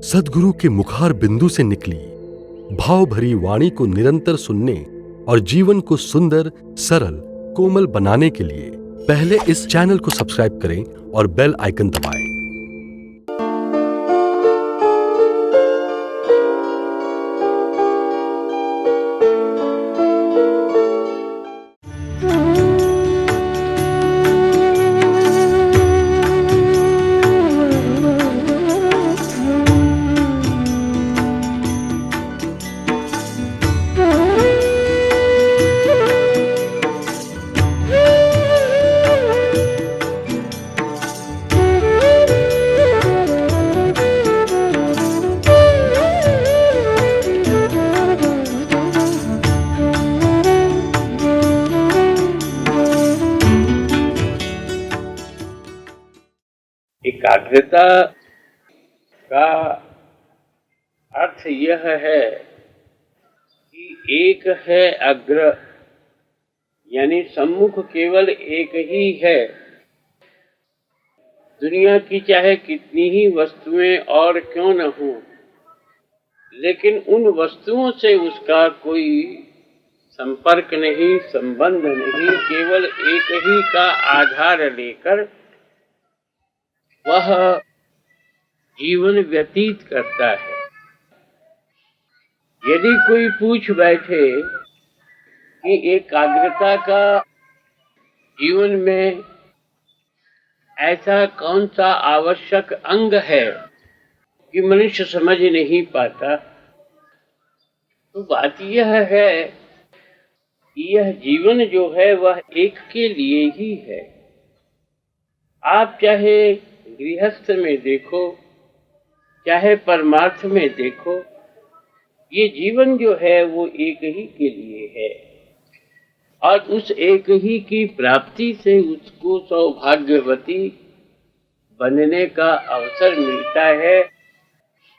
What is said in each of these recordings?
सद्गुरु के मुखार बिंदु से निकली भाव भरी वाणी को निरंतर सुनने और जीवन को सुंदर, सरल, कोमल बनाने के लिए पहले इस चैनल को सब्सक्राइब करें और बेल आइकन दबाएं। एकाग्रता का अर्थ यह है कि एक है अग्र, यानी सम्मुख केवल एक ही है। दुनिया की चाहे कितनी ही वस्तुएं और क्यों न हो, लेकिन उन वस्तुओं से उसका कोई संपर्क नहीं, संबंध नहीं। केवल एक ही का आधार लेकर वह जीवन व्यतीत करता है। यदि कोई पूछ बैठे कि एकाग्रता का जीवन में ऐसा कौन सा आवश्यक अंग है कि मनुष्य समझ नहीं पाता, तो बात यह है कि यह जीवन जो है वह एक के लिए ही है। आप चाहे गृहस्थ में देखो, चाहे परमार्थ में देखो, ये जीवन जो है वो एक ही के लिए है और उस एक ही की प्राप्ति से उसको सौभाग्यवती बनने का अवसर मिलता है,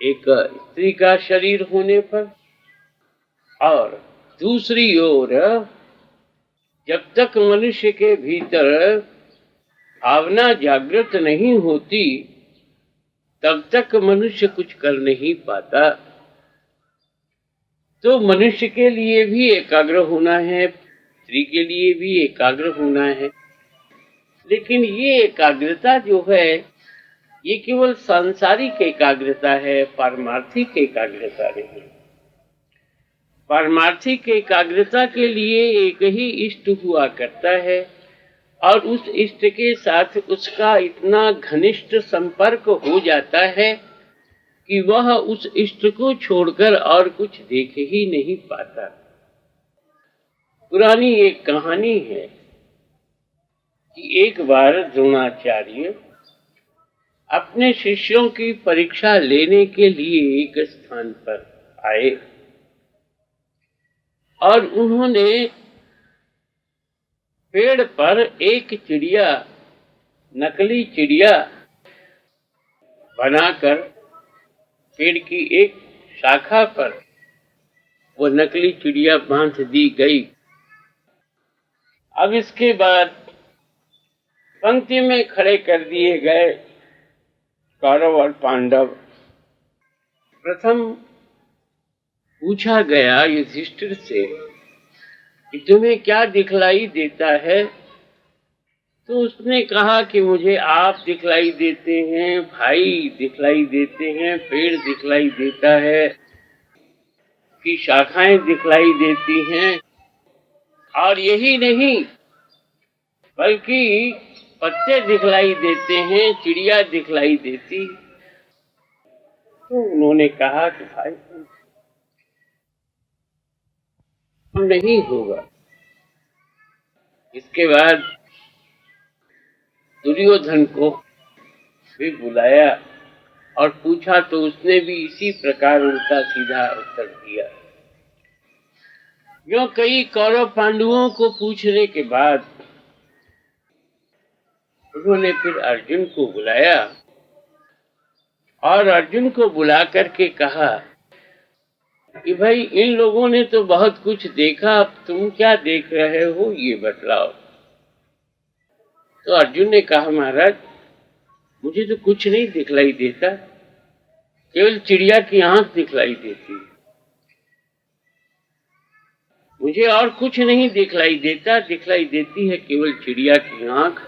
एक स्त्री का शरीर होने पर। और दूसरी ओर जब तक मनुष्य के भीतर भावना जागृत नहीं होती तब तक मनुष्य कुछ कर नहीं पाता। तो मनुष्य के लिए भी एकाग्र होना है, स्त्री के लिए भी एकाग्र होना है। लेकिन ये एकाग्रता जो है ये केवल सांसारिक एकाग्रता है, पारमार्थिक एकाग्रता नहीं। पारमार्थिक एकाग्रता के लिए एक ही इष्ट हुआ करता है और उस इष्ट के साथ उसका इतना घनिष्ठ संपर्क हो जाता है कि वह उस इष्ट को छोड़कर और कुछ देख ही नहीं पाता। पुरानी एक कहानी है कि एक बार द्रोणाचार्य अपने शिष्यों की परीक्षा लेने के लिए एक स्थान पर आए और उन्होंने पेड़ पर एक चिड़िया, नकली चिड़िया बनाकर पेड़ की एक शाखा पर वो नकली चिड़िया बांध दी गई। अब इसके बाद पंक्ति में खड़े कर दिए गए कौरव और पांडव। प्रथम पूछा गया युधिष्ठिर से कि तुम्हें क्या दिखलाई देता है? तो उसने कहा कि मुझे आप दिखलाई देते हैं, भाई दिखलाई देते हैं, पेड़ दिखलाई देता है, कि शाखाएं दिखलाई देती हैं, और यही नहीं बल्कि पत्ते दिखलाई देते हैं, चिड़िया दिखलाई देती। तो उन्होंने कहा कि भाई नहीं होगा। इसके बाद दुर्योधन को भी बुलाया और पूछा तो उसने भी इसी प्रकार उल्टा सीधा उत्तर दिया। यो कई कौरव पांडवों को पूछने के बाद उन्होंने फिर अर्जुन को बुलाया और अर्जुन को बुला करके कहा कि भाई इन लोगों ने तो बहुत कुछ देखा, अब तुम क्या देख रहे हो ये बतलाओ। तो अर्जुन ने कहा महाराज मुझे तो कुछ नहीं दिखलाई देता, केवल चिड़िया की आंख दिखलाई देती है। मुझे और कुछ नहीं दिखलाई देता, दिखलाई देती है केवल चिड़िया की आंख।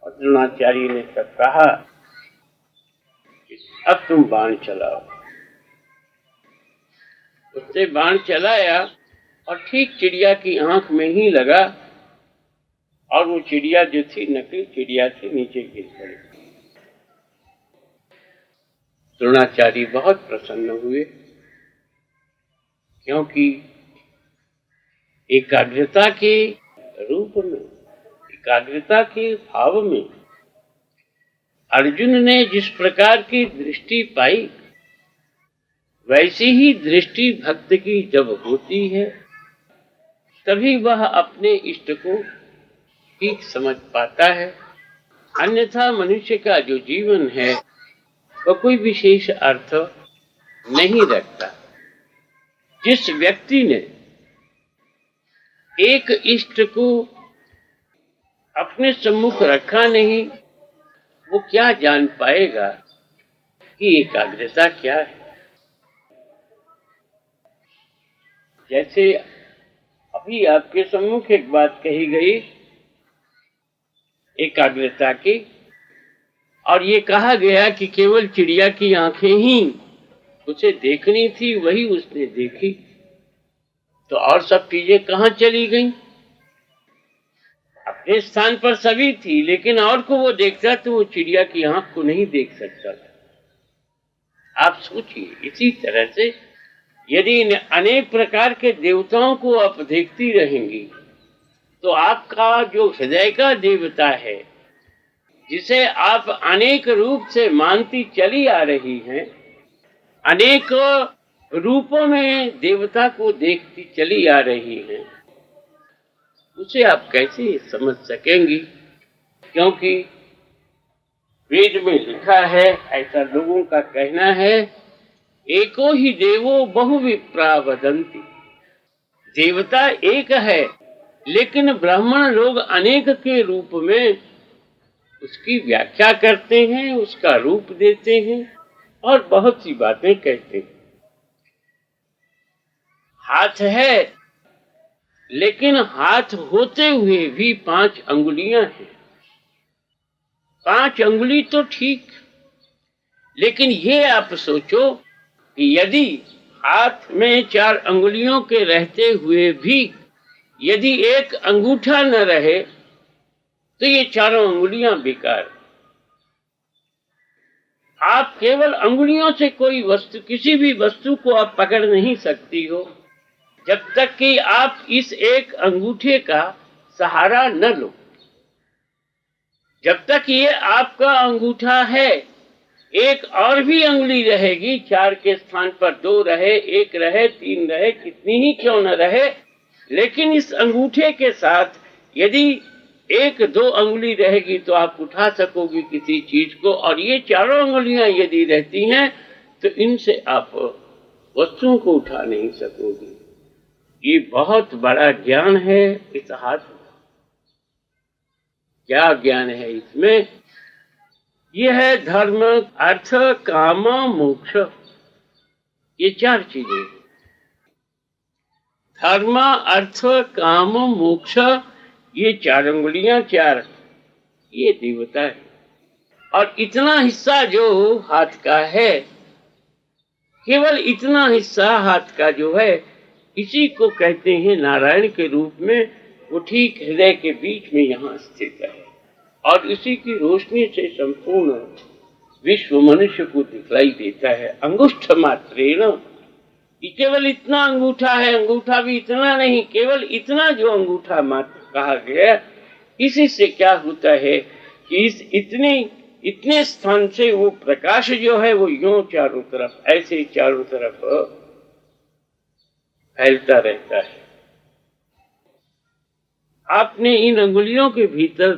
और द्रोणाचार्य ने तब कहा, अब तुम बाण चलाओ। उससे बाण चलाया और ठीक चिड़िया की आंख में ही लगा, और वो चिड़िया जो थी नकली चिड़िया थी, नीचे गिर पड़ी। द्रोणाचार्य बहुत प्रसन्न हुए, क्योंकि एकाग्रता के रूप में, एकाग्रता के भाव में अर्जुन ने जिस प्रकार की दृष्टि पाई, वैसी ही दृष्टि भक्त की जब होती है, तभी वह अपने इष्ट को ठीक समझ पाता है। अन्यथा मनुष्य का जो जीवन है वह कोई विशेष अर्थ नहीं रखता। जिस व्यक्ति ने एक इष्ट को अपने सम्मुख रखा नहीं, वो क्या जान पाएगा कि एकाग्रता क्या है। जैसे अभी आपके सम्मुख एक बात कही गई एकाग्रता की, और ये कहा गया कि केवल चिड़िया की आंखें ही उसे देखनी थी, वही उसने देखी, तो और सब चीजें कहाँ चली गईं? अपने स्थान पर सभी थी, लेकिन और को वो देखता तो वो चिड़िया की आंख को नहीं देख सकता था। आप सोचिए, इसी तरह से यदि अनेक प्रकार के देवताओं को आप देखती रहेंगी, तो आपका जो हृदय का देवता है, जिसे आप अनेक रूप से मानती चली आ रही हैं, अनेक रूपों में देवता को देखती चली आ रही हैं, उसे आप कैसे समझ सकेंगी? क्योंकि वेद में लिखा है, ऐसा लोगों का कहना है, एको ही देवो बहुविप्रा वदन्ति। देवता एक है, लेकिन ब्राह्मण लोग अनेक के रूप में उसकी व्याख्या करते हैं, उसका रूप देते हैं और बहुत सी बातें कहते हैं। हाथ है, लेकिन हाथ होते हुए भी 5 अंगुलियां हैं। 5 अंगुली तो ठीक, लेकिन ये आप सोचो कि यदि हाथ में 4 अंगुलियों के रहते हुए भी यदि एक अंगूठा न रहे, तो ये चारों अंगुलियां बेकार। आप केवल अंगुलियों से कोई वस्तु, किसी भी वस्तु को आप पकड़ नहीं सकती हो, जब तक कि आप इस एक अंगूठे का सहारा न लो। जब तक ये आपका अंगूठा है, एक और भी अंगुली रहेगी, 4 के स्थान पर 2 रहे, 1 रहे, 3 रहे, कितनी ही क्यों न रहे, लेकिन इस अंगूठे के साथ यदि 1-2 अंगुली रहेगी तो आप उठा सकोगी किसी चीज को, और ये चारों अंगुलियां यदि रहती हैं तो इनसे आप वस्तुओं को उठा नहीं सकोगी। ये बहुत बड़ा ज्ञान है इस हाथ में। क्या ज्ञान है इसमें? ये है धर्म, अर्थ, काम, मोक्ष। ये 4 चीजें, धर्म, अर्थ, काम, मोक्ष, ये 4 अंगुलियां, 4 ये देवता है। और इतना हिस्सा जो हाथ का है, केवल इतना हिस्सा हाथ का जो है, इसी को कहते हैं नारायण के रूप में। वो ठीक हृदय के बीच में यहाँ स्थित है, और इसी की रोशनी से संपूर्ण विश्व मनुष्य को दिखलाई देता है। अंगुष्ठ मात्रेण, केवल इतना अंगूठा है, अंगूठा भी इतना नहीं, केवल इतना जो अंगूठा मात्र कहा गया, इसी से क्या होता है कि इस इतने स्थान से वो प्रकाश जो है वो यूं चारों तरफ, ऐसे चारों तरफ फैलता रहता है। आपने इन अंगुलियों के भीतर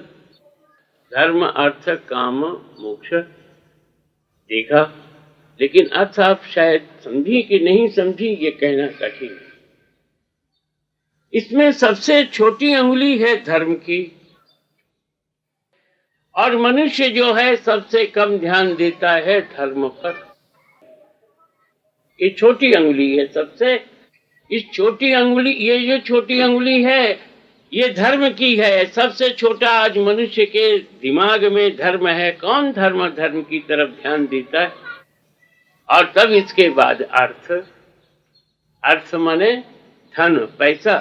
धर्म, अर्थ, काम, मोक्ष देखा, लेकिन अर्थ आप शायद समझी कि नहीं समझी, ये कहना कठिन है। इसमें सबसे छोटी अंगुली है धर्म की, और मनुष्य जो है सबसे कम ध्यान देता है धर्म पर। ये छोटी अंगुली है सबसे। इस छोटी अंगुली, ये जो छोटी अंगुली है, ये धर्म की है। सबसे छोटा आज मनुष्य के दिमाग में धर्म है। कौन धर्म की तरफ ध्यान देता है? और तब इसके बाद अर्थ। अर्थ माने धन, पैसा।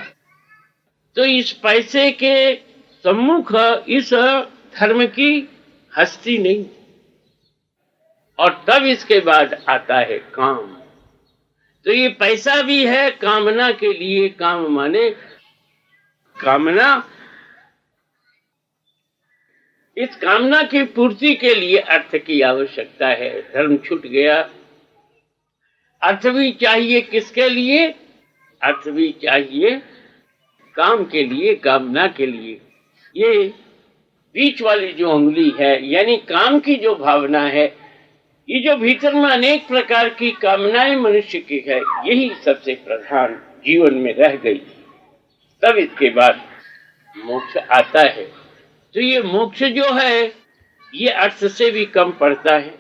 तो इस पैसे के सम्मुख इस धर्म की हस्ती नहीं। और तब इसके बाद आता है काम। तो ये पैसा भी है कामना के लिए। काम माने कामना। इस कामना की पूर्ति के लिए अर्थ की आवश्यकता है। धर्म छूट गया। अर्थ भी चाहिए किसके लिए? अर्थ भी चाहिए काम के लिए, कामना के लिए। ये बीच वाली जो उंगली है, यानी काम की जो भावना है, ये जो भीतर में अनेक प्रकार की कामनाएं मनुष्य की है, यही सबसे प्रधान जीवन में रह गई। तब इसके बाद मोक्ष आता है। तो ये मोक्ष जो है, ये अर्थ से भी कम पड़ता है।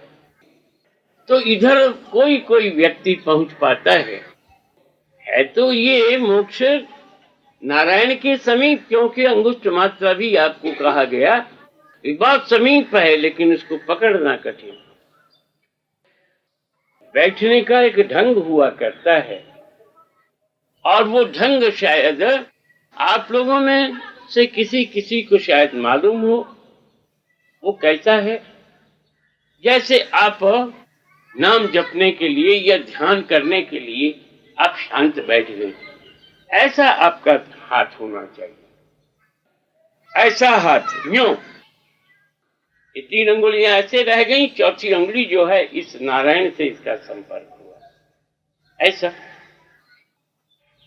तो इधर कोई कोई व्यक्ति पहुंच पाता है तो ये मोक्ष नारायण के समीप, क्योंकि अंगुष्ठ मात्रा भी आपको कहा गया, बहुत समीप है, लेकिन उसको पकड़ना कठिन। बैठने का एक ढंग हुआ करता है, और वो ढंग शायद आप लोगों में से किसी किसी को शायद मालूम हो। वो कैसा है? जैसे आप नाम जपने के लिए या ध्यान करने के लिए आप शांत बैठ गए, ऐसा आपका हाथ होना चाहिए। ऐसा हाथ यूं, ये 3 अंगुलियां ऐसे रह गई, चौथी अंगुली जो है इस नारायण से इसका संपर्क हुआ। ऐसा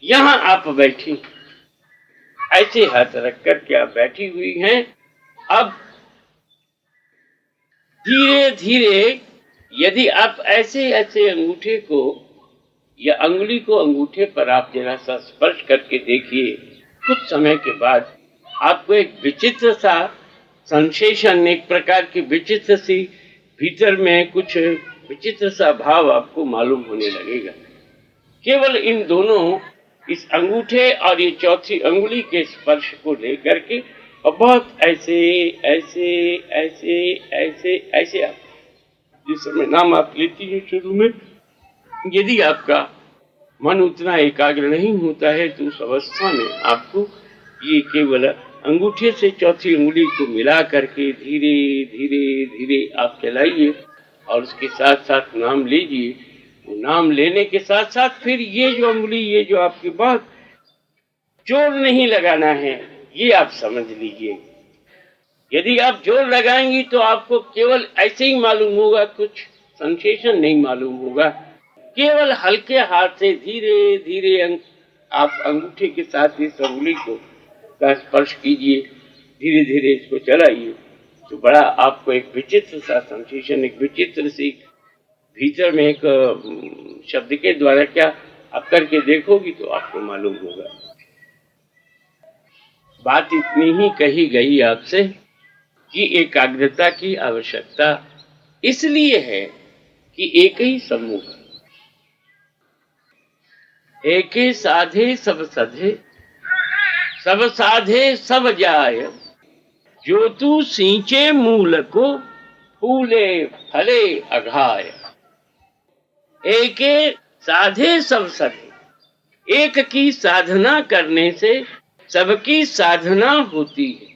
यहां आप बैठी, ऐसे हाथ रखकर के आप बैठी हुई हैं। अब धीरे धीरे यदि आप ऐसे ऐसे अंगूठे को या अंगुली को अंगूठे पर आप जरा सा स्पर्श करके देखिए, कुछ समय के बाद आपको एक विचित्र सा सेंसेशन, एक प्रकार की विचित्र सी भीतर में कुछ विचित्र सा भाव आपको मालूम होने लगेगा। केवल इन दोनों, इस अंगूठे और ये चौथी अंगुली के स्पर्श को लेकर के, और बहुत ऐसे ऐसे ऐसे ऐसे ऐसे आप जिस समय नाम आप लेती हैं शुरू में, यदि आपका मन उतना एकाग्र नहीं होता है तो उस अवस्था में आपको ये केवल अंगूठे से चौथी उंगली को मिला करके धीरे धीरे धीरे आप चलाइए, और उसके साथ साथ नाम लीजिए। नाम लेने के साथ साथ फिर ये जो उंगली, ये जो आपकी बहुत जोर नहीं लगाना है, ये आप समझ लीजिए। यदि आप जोर लगाएंगी तो आपको केवल ऐसे ही मालूम होगा, कुछ सेंसेशन नहीं मालूम होगा। केवल हल्के हाथ से धीरे धीरे आप अंगूठे के साथ इस उंगली को का स्पर्श कीजिए, धीरे धीरे इसको चलाइए, तो बड़ा आपको एक विचित्र सा सेंसेशन, एक विचित्र सी भीतर में एक शब्द के द्वारा क्या आप करके देखोगी तो आपको मालूम होगा। बात इतनी ही कही गई आपसे कि एकाग्रता की आवश्यकता इसलिए है कि एक ही सम्मुख, एक ही साधे सब सधे, सब साधे सब जाय, जो तू सींचे मूल को, फूले फले अघाय। एक साधे सब सधे, एक की साधना करने से सबकी साधना होती है।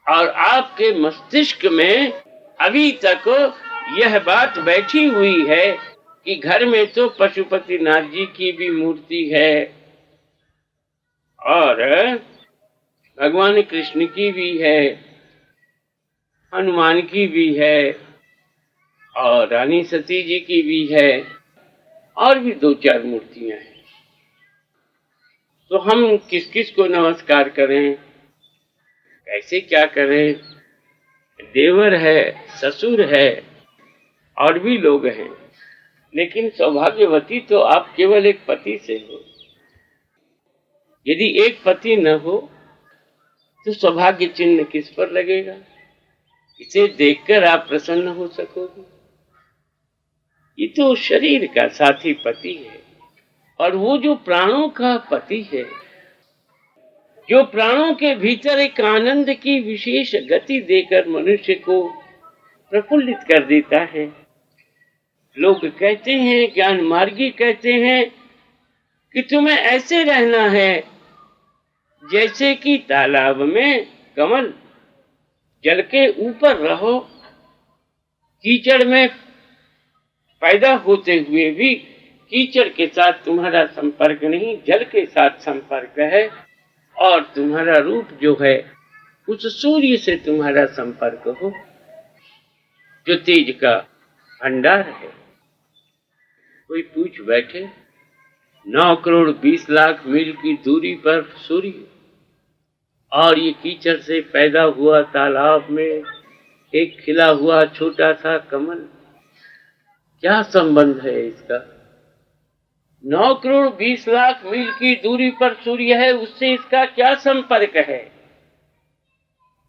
और आपके मस्तिष्क में अभी तक यह बात बैठी हुई है कि घर में तो पशुपतिनाथ जी की भी मूर्ति है, और भगवान कृष्ण की भी है, हनुमान की भी है, और रानी सती जी की भी है, और भी 2-4 मूर्तियां हैं। तो हम किस किस को नमस्कार करें, कैसे क्या करें? देवर है, ससुर है, और भी लोग हैं, लेकिन सौभाग्यवती तो आप केवल एक पति से हो। यदि एक पति न हो तो सौभाग्य चिन्ह किस पर लगेगा? इसे देखकर आप प्रसन्न हो सकोगे? ये तो शरीर का साथी पति है, और वो जो प्राणों का पति है, जो प्राणों के भीतर एक आनंद की विशेष गति देकर मनुष्य को प्रफुल्लित कर देता है। लोग कहते हैं, ज्ञान मार्गी कहते हैं कि तुम्हें ऐसे रहना है जैसे कि तालाब में कमल, जल के ऊपर रहो, कीचड़ में पैदा होते हुए भी कीचड़ के साथ तुम्हारा संपर्क नहीं, जल के साथ संपर्क है, और तुम्हारा रूप जो है उस सूर्य से तुम्हारा संपर्क हो जो तेज का भंडार है। कोई पूछ बैठे, 9 करोड़ 20 लाख मील की दूरी पर सूर्य, और ये कीचड़ से पैदा हुआ तालाब में एक खिला हुआ छोटा सा कमल, क्या संबंध है इसका? 9 करोड़ 20 लाख मील की दूरी पर सूर्य है, उससे इसका क्या संपर्क है?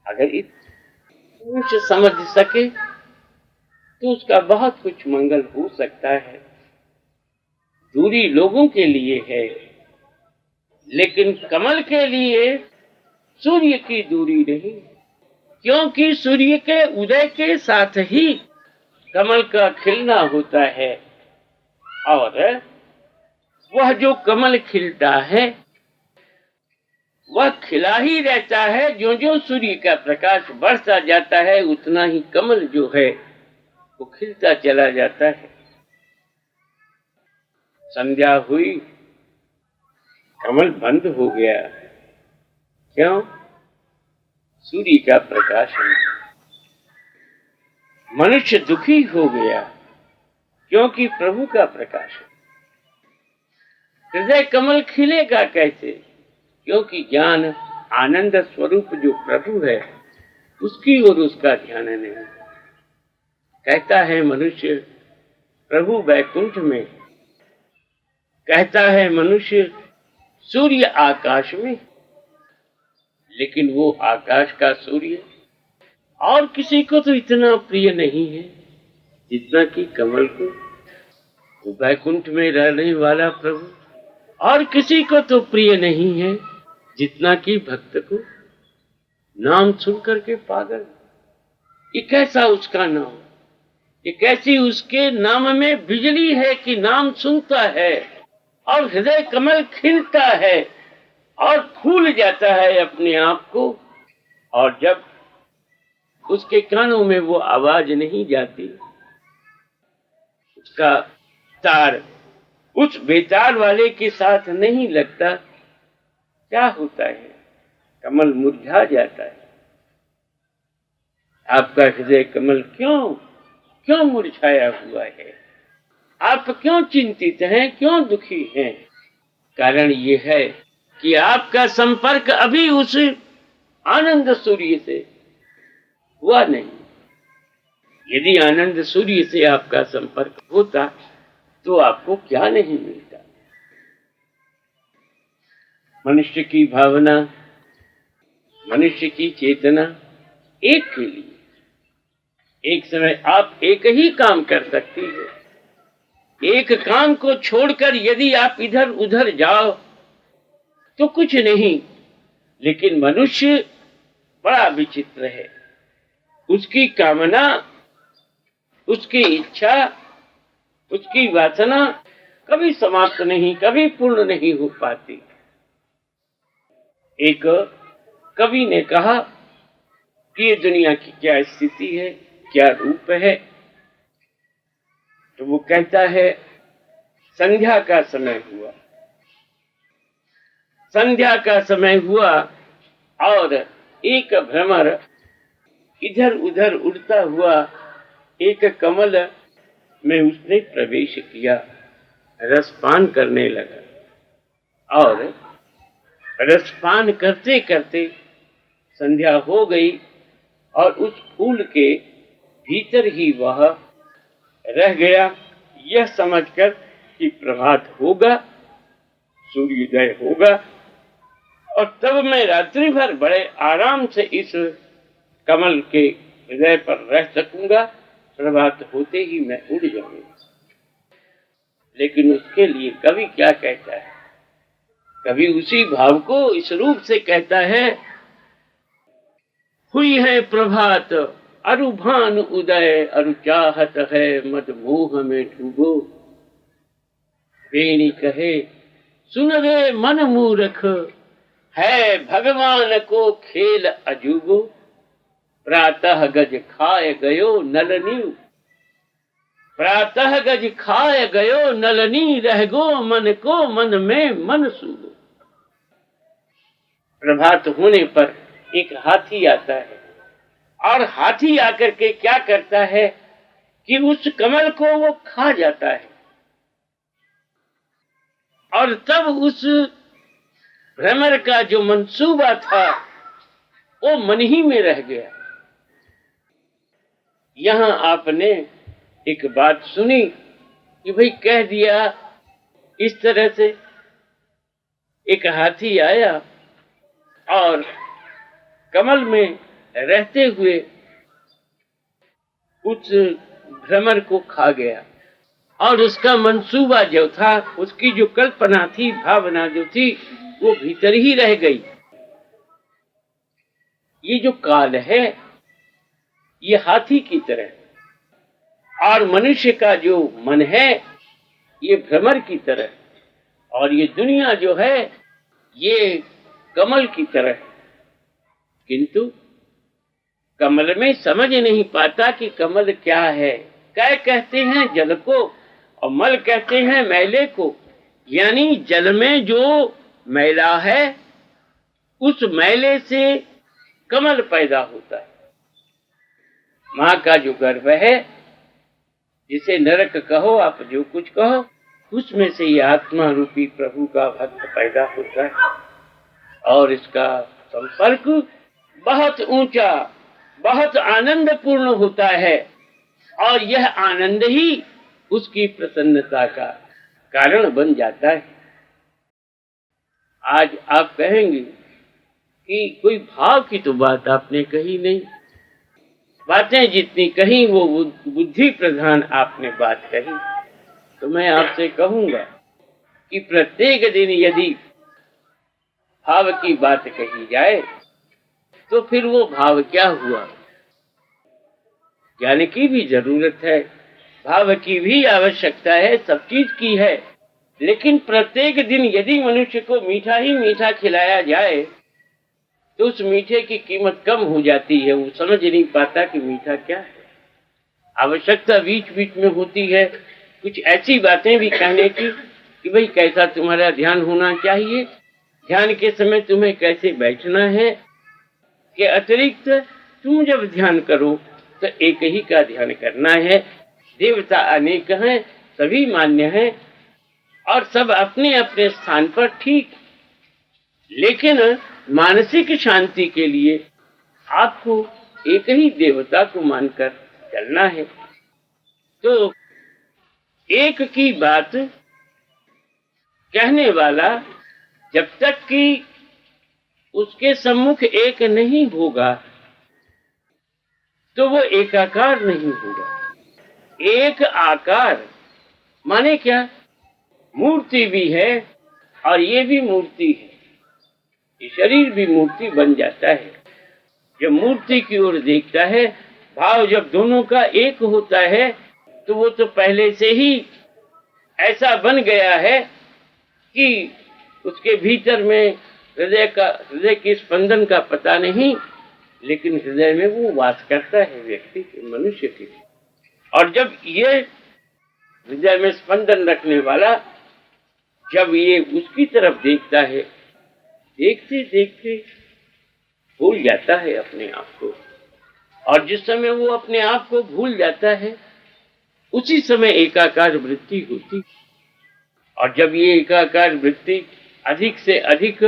अगर कुछ समझ सके तो उसका बहुत कुछ मंगल हो सकता है। दूरी लोगों के लिए है, लेकिन कमल के लिए सूर्य की दूरी नहीं, क्योंकि सूर्य के उदय के साथ ही कमल का खिलना होता है, और वह जो कमल खिलता है वह खिला ही रहता है। जो जो सूर्य का प्रकाश बढ़ता जाता है उतना ही कमल जो है वो खिलता चला जाता है। संध्या हुई, कमल बंद हो गया, क्यों? सूर्य का प्रकाश नहीं। मनुष्य दुखी हो गया क्योंकि प्रभु का प्रकाश है। हृदय कमल खिलेगा कैसे? क्योंकि ज्ञान आनंद स्वरूप जो प्रभु है उसकी ओर उसका ध्यान नहीं। कहता है मनुष्य प्रभु वैकुंठ में, कहता है मनुष्य सूर्य आकाश में, लेकिन वो आकाश का सूर्य और किसी को तो इतना प्रिय नहीं है जितना कि कमल को। वैकुंठ में रहने वाला प्रभु और किसी को तो प्रिय नहीं है जितना कि भक्त को। नाम सुनकर के पागल, ये कैसा उसका नाम, ये कैसी उसके नाम में बिजली है कि नाम सुनता है और हृदय कमल खिलता है और फूल जाता है अपने आप को। और जब उसके कानों में वो आवाज नहीं जाती, उसका तार उस बेतार वाले के साथ नहीं लगता, क्या होता है? कमल मुरझा जाता है। आपका हृदय कमल क्यों मुरझाया हुआ है? आप क्यों चिंतित हैं, क्यों दुखी हैं? कारण ये है कि आपका संपर्क अभी उस आनंद सूर्य से हुआ नहीं। यदि आनंद सूर्य से आपका संपर्क होता तो आपको क्या नहीं मिलता? मनुष्य की भावना, मनुष्य की चेतना एक के लिए, एक समय आप एक ही काम कर सकती है। एक काम को छोड़कर यदि आप इधर उधर जाओ तो कुछ नहीं, लेकिन मनुष्य बड़ा विचित्र है। उसकी कामना, उसकी इच्छा, उसकी वासना कभी समाप्त नहीं, कभी पूर्ण नहीं हो पाती। एक कवि ने कहा कि ये दुनिया की क्या स्थिति है, क्या रूप है, तो वो कहता है संध्या का समय हुआ, संध्या का समय हुआ और एक भ्रमर इधर उधर उड़ता हुआ एक कमल में उसने प्रवेश किया, रसपान करने लगा और रसपान करते करते संध्या हो गई और उस फूल के भीतर ही वह रह गया, यह समझकर कि प्रभात होगा, सूर्योदय होगा और तब मैं रात्रि भर बड़े आराम से इस कमल के हृदय पर रह सकूंगा, प्रभात होते ही मैं उड़ जाऊंगा। लेकिन उसके लिए कवि क्या कहता है? कवि उसी भाव को इस रूप से कहता है, हुई है प्रभात अरु भान उदय, अरु चाहत है मद मोह में डूबो। वेणी कहे सुन रे मन मूर्ख, है भगवान को खेल अजूबो। प्रातः गज खाए गयो नलनी, प्रातः गज खाए गयो नलनी, रह गो मन को मन में मन सूबो। प्रभात होने पर एक हाथी आता है, और हाथी आकर के क्या करता है कि उस कमल को वो खा जाता है, और तब उस भ्रमर का जो मंसूबा था वो मन ही में रह गया। यहां आपने एक बात सुनी कि भाई कह दिया इस तरह से, एक हाथी आया और कमल में रहते हुए उस भ्रमर को खा गया, और उसका मंसूबा जो था, उसकी जो कल्पना थी, भावना जो थी, वो भीतर ही रह गई। ये जो काल है ये हाथी की तरह, और मनुष्य का जो मन है ये भ्रमर की तरह, और ये दुनिया जो है ये कमल की तरह। किंतु कमल में समझ नहीं पाता कि कमल क्या है। कै कहते हैं जल को और मल कहते हैं मैले को, यानी जल में जो मैला है उस मैले से कमल पैदा होता है। माँ का जो गर्भ है, जिसे नरक कहो आप जो कुछ कहो, उसमें से ये आत्मा रूपी प्रभु का भक्त पैदा होता है, और इसका संपर्क बहुत ऊंचा, बहुत आनंदपूर्ण होता है, और यह आनंद ही उसकी प्रसन्नता का कारण बन जाता है। आज आप कहेंगे कि कोई भाव की तो बात आपने कही नहीं, बातें जितनी कही वो बुद्धि प्रधान आपने बात कही। तो मैं आपसे कहूंगा कि प्रत्येक दिन यदि भाव की बात कही जाए तो फिर वो भाव क्या हुआ? ज्ञान की भी जरूरत है, भाव की भी आवश्यकता है, सब चीज की है, लेकिन प्रत्येक दिन यदि मनुष्य को मीठा ही मीठा खिलाया जाए तो उस मीठे की कीमत कम हो जाती है। वो समझ नहीं पाता कि मीठा क्या है। आवश्यकता बीच बीच में होती है कुछ ऐसी बातें भी कहने की कि भाई कैसा तुम्हारा ध्यान होना चाहिए, ध्यान के समय तुम्हें कैसे बैठना है, के अतिरिक्त तुम जब ध्यान करो तो एक ही का ध्यान करना है। देवता अनेक हैं, सभी मान्य हैं, और सब अपने अपने स्थान पर ठीक, लेकिन मानसिक शांति के लिए आपको एक ही देवता को मानकर चलना है। तो एक की बात कहने वाला जब तक कि उसके सम्मुख एक नहीं होगा तो वो एकाकार नहीं होगा। एक आकार माने क्या? मूर्ति भी है और ये भी मूर्ति है, ये शरीर भी मूर्ति बन जाता है। जब मूर्ति की ओर देखता है, भाव जब दोनों का एक होता है तो वो तो पहले से ही ऐसा बन गया है कि उसके भीतर में हृदय के स्पंदन का पता नहीं, लेकिन हृदय में वो वास करता है व्यक्ति के, मनुष्य के। और जब ये हृदय में स्पंदन रखने वाला जब ये उसकी तरफ देखता है, देखते देखते भूल जाता है अपने आप को, और जिस समय वो अपने आप को भूल जाता है उसी समय एकाकार वृत्ति होती। और जब ये एकाकार वृत्ति अधिक से अधिक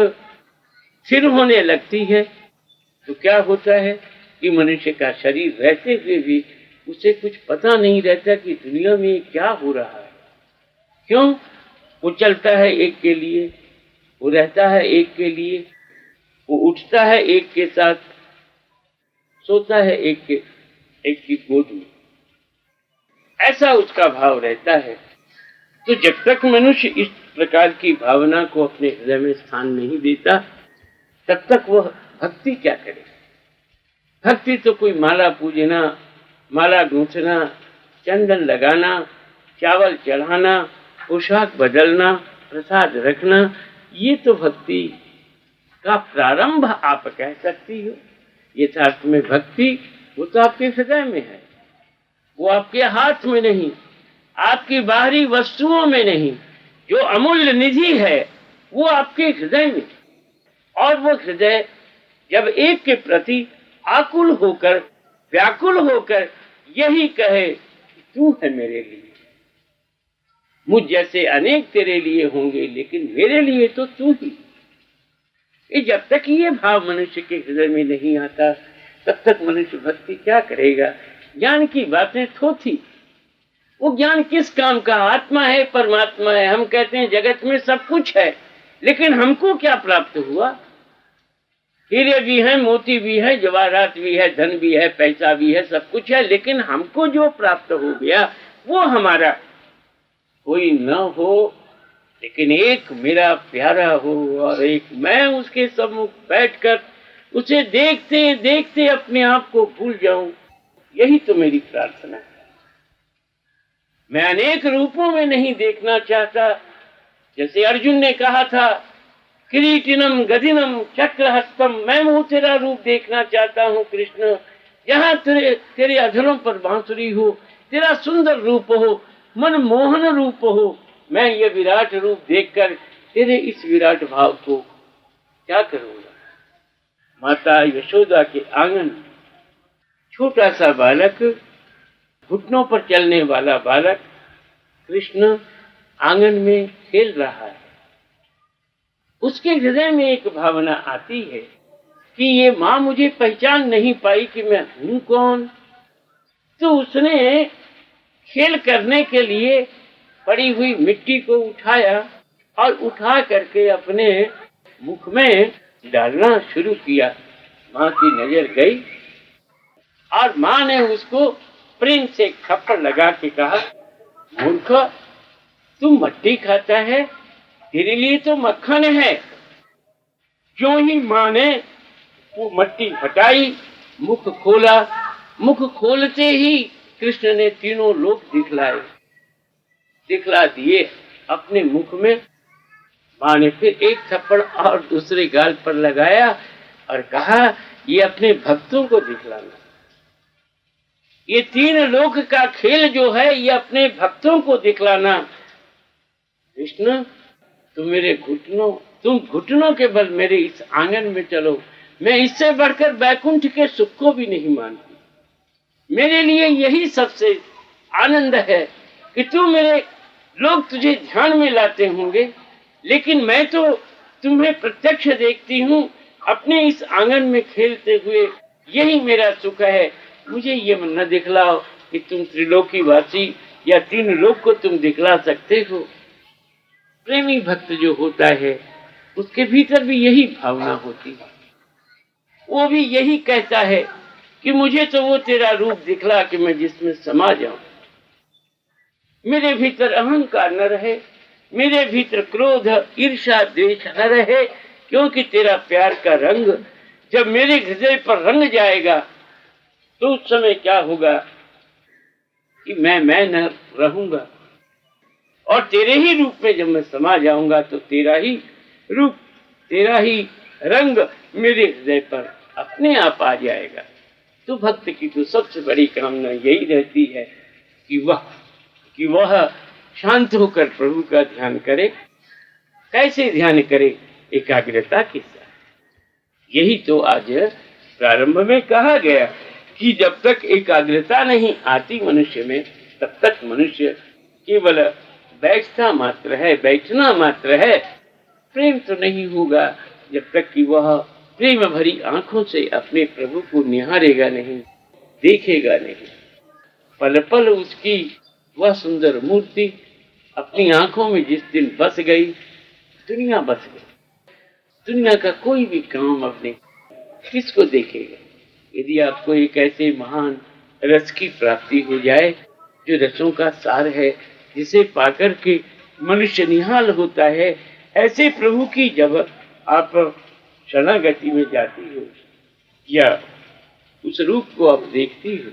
स्थिर होने लगती है तो क्या होता है कि मनुष्य का शरीर रहते हुए भी उसे कुछ पता नहीं रहता कि दुनिया में क्या हो रहा है। क्यों? वो चलता है एक के लिए, वो रहता है एक के लिए, वो उठता है एक के साथ, सोता है एक की गोद में। ऐसा उसका भाव रहता है। तो जब तक मनुष्य इस प्रकार की भावना को अपने हृदय में स्थान नहीं देता, तब तक वह भक्ति क्या करे। भक्ति तो कोई माला पूजना, माला गूंथना, चंदन लगाना, चावल चढ़ाना, पोशाक बदलना, प्रसाद रखना, ये तो भक्ति का प्रारंभ आप कह सकती हो। यथार्थ में भक्ति वो तो आपके हृदय में है, वो आपके हाथ में नहीं, आपकी बाहरी वस्तुओं में नहीं। जो अमूल्य निधि है वो आपके हृदय में। और वो हृदय जब एक के प्रति आकुल होकर, व्याकुल होकर यही कहे तू है मेरे लिए, मुझ जैसे अनेक तेरे लिए होंगे लेकिन मेरे लिए तो तू ही। ये जब तक ये भाव मनुष्य के हृदय में नहीं आता, तब तक मनुष्य भक्ति क्या करेगा। ज्ञान की बातें थोथी, वो ज्ञान किस काम का। आत्मा है, परमात्मा है, हम कहते हैं जगत में सब कुछ है, लेकिन हमको क्या प्राप्त हुआ। हीरे भी हैं, मोती भी है, जवाहरात भी है, धन भी है, पैसा भी है, सब कुछ है, लेकिन हमको जो प्राप्त हो गया वो हमारा कोई न हो, लेकिन एक मेरा प्यारा हो और एक मैं उसके सम्मुख बैठकर उसे देखते देखते अपने आप को भूल जाऊं। यही तो मेरी प्रार्थना है। मैं अनेक रूपों में नहीं देखना चाहता। जैसे अर्जुन ने कहा था, किरीटिनम गदिनम चक्रहस्तम, मैं वो तेरा रूप देखना चाहता हूँ कृष्ण, जहाँ तेरे अधरों पर बांसुरी हो, तेरा सुंदर रूप हो, मनमोहन रूप हो। मैं ये विराट रूप देखकर तेरे इस विराट भाव को क्या करूंगा। माता यशोदा के आंगन छोटा सा बालक, घुटनों पर चलने वाला बालक कृष्ण आंगन में खेल रहा है। उसके हृदय में एक भावना आती है कि ये माँ मुझे पहचान नहीं पाई कि मैं हूं कौन। तो उसने खेल करने के लिए पड़ी हुई मिट्टी को उठाया और उठा करके अपने मुख में डालना शुरू किया। माँ की नजर गई और माँ ने उसको प्रेम से थप्पड़ लगा के कहा, मूर्ख, तू मट्टी खाता है, तेरे लिए तो मक्खन है। क्यों ही माँ ने वो मट्टी हटाई, मुख खोला। मुख खोलते ही कृष्ण ने तीनों लोक दिखला दिए अपने मुख में। माँ ने फिर एक थप्पड़ और दूसरे गाल पर लगाया और कहा, ये अपने भक्तों को दिखलाना। ये तीन लोक का खेल जो है ये अपने भक्तों को दिखलाना। कृष्ण, तुम घुटनों के बल मेरे इस आंगन में चलो। मैं इससे बढ़कर बैकुंठ के सुख को भी नहीं मानती। मेरे लिए यही सबसे आनंद है कि लोग तुझे ध्यान में लाते होंगे, लेकिन मैं तो तुम्हें प्रत्यक्ष देखती हूँ अपने इस आंगन में खेलते हुए। यही मेरा सुख है। मुझे ये न दिखलाओ कि तुम त्रिलोकी वासी या तीन लोक को तुम दिखला सकते हो। प्रेमी भक्त जो होता है उसके भीतर भी यही भावना होती है। वो भी यही कहता है कि मुझे तो वो तेरा रूप दिखला कि मैं जिसमें समा जाऊं। मेरे भीतर अहंकार न रहे, मेरे भीतर क्रोध, ईर्ष्या, द्वेष न रहे, क्योंकि तेरा प्यार का रंग जब मेरे हृदय पर रंग जाएगा तो उस समय क्या होगा कि मैं न रहूंगा। और तेरे ही रूप में जब मैं समा जाऊंगा तो तेरा ही रूप, तेरा ही रंग मेरे हृदय पर अपने आप आ जाएगा। तो भक्त की तो सबसे बड़ी कामना यही रहती है कि वह शांत होकर प्रभु का ध्यान करे। कैसे ध्यान करे? एकाग्रता के साथ। यही तो आज प्रारंभ में कहा गया कि जब तक एकाग्रता नहीं आती मनुष्य में, तब तक मनुष्य केवल बैठना मात्र है। प्रेम तो नहीं होगा जब तक कि वह प्रेम भरी आंखों से अपने प्रभु को निहारेगा नहीं, देखेगा नहीं। पल पल उसकी वह सुंदर मूर्ति अपनी आंखों में जिस दिन बस गई, दुनिया बस गई। दुनिया का कोई भी काम अपने किसको देखेगा। यदि आपको एक ऐसे महान रस की प्राप्ति हो जाए जो रसों का सार है, जिसे पाकर के मनुष्य निहाल होता है, ऐसे प्रभु की जब आप शरणागति में जाती हो या उस रूप को आप देखती हो,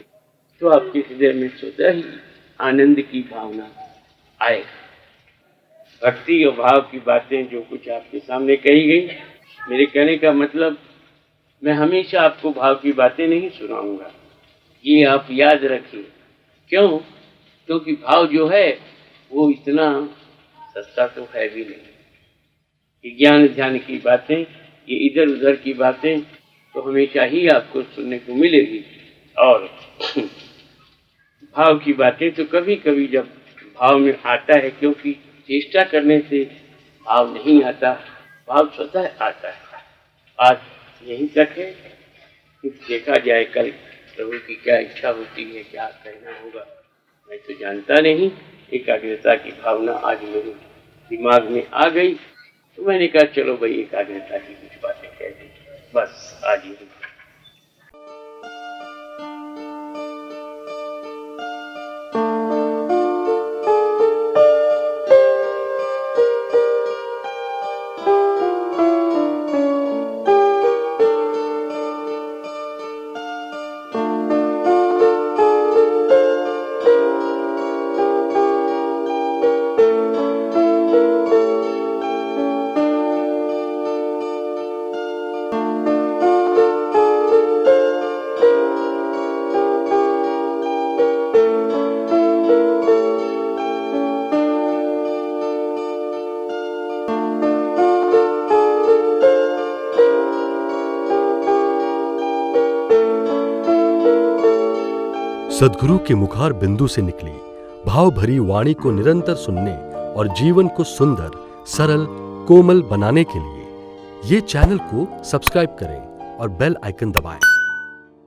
तो आपके हृदय में स्वतः ही आनंद की भावना आएगा। भक्ति और भाव की बातें जो कुछ आपके सामने कही गई, मेरे कहने का मतलब मैं हमेशा आपको भाव की बातें नहीं सुनाऊंगा, ये आप याद रखिए। क्यों? क्योंकि भाव जो है वो इतना सस्ता तो है भी नहीं। ये ज्ञान ध्यान की बातें, ये इधर उधर की बातें तो हमेशा ही आपको सुनने को मिलेगी, और भाव की बातें तो कभी कभी जब भाव में आता है, क्योंकि चेष्टा करने से भाव नहीं आता, भाव स्वतः आता है। आज यहीं तक है, देखा जाए कल प्रभु की क्या इच्छा होती है, क्या कहना होगा, मैं तो जानता नहीं। एकाग्रता की भावना आज मेरे दिमाग में आ गई, तो मैंने कहा चलो भाई एकाग्रता की कुछ बातें कह दी, बस आज ही। सद्गुरु के मुखार बिंदु से निकली भाव भरी वाणी को निरंतर सुनने और जीवन को सुंदर, सरल, कोमल बनाने के लिए ये चैनल को सब्सक्राइब करें और बेल आइकन दबाएं।